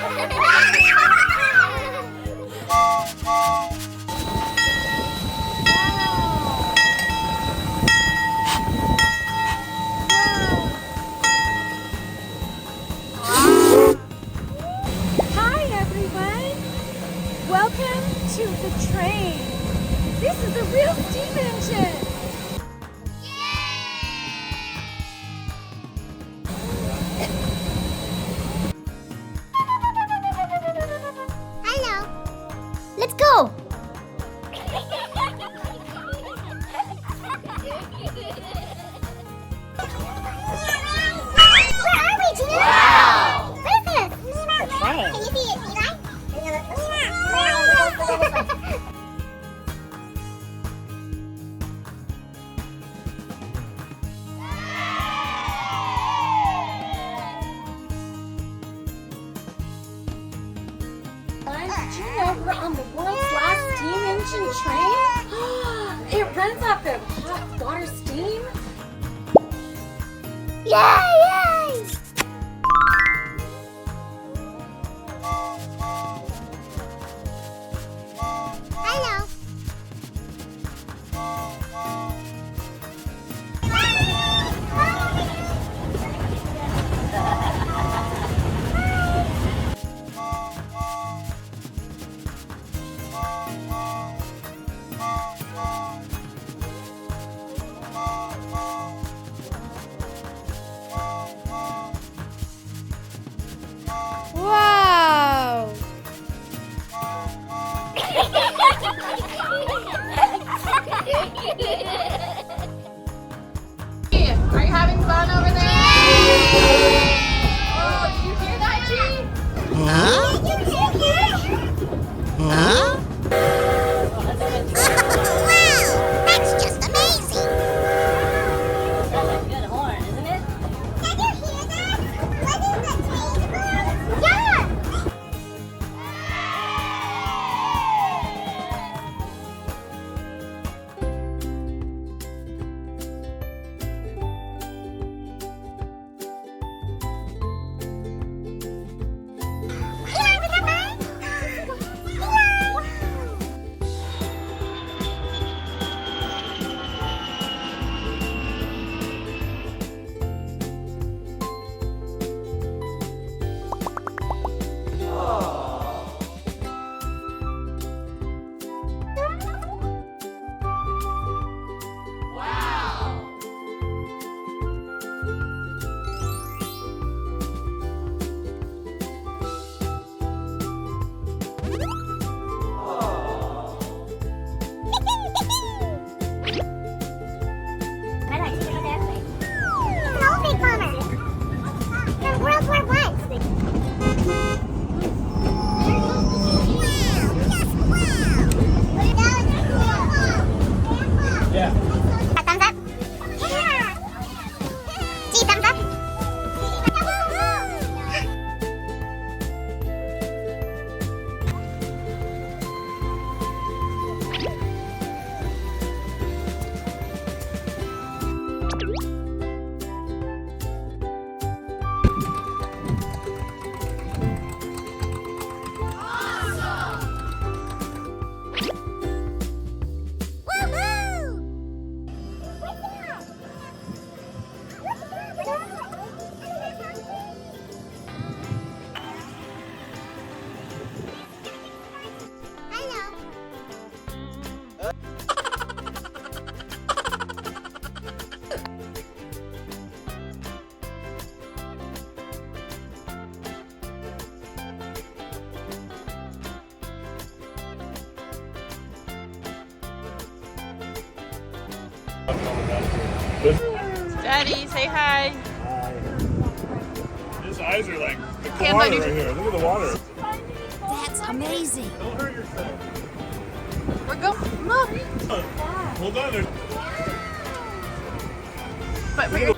Hi everyone! Welcome to the train. This is a real steam engine. Hello. Let's go. Where are we, Gina? Wow. What is this? Can you see it, Eli? Did you know we're on the world's last steam engine train? It runs off of hot water steam. Yay! Hello. Wow! Are you having fun over there? Oh, did you hear that, G? Wow, that's just amazing. That's a good horn, isn't it? Can you hear that? What is the train? Yeah. Daddy, say hi. His eyes are like the Hands water on your- right here. Look at the water. That's amazing. Don't hurt yourself. We're going. Look. Hold on. There's... But Look we're at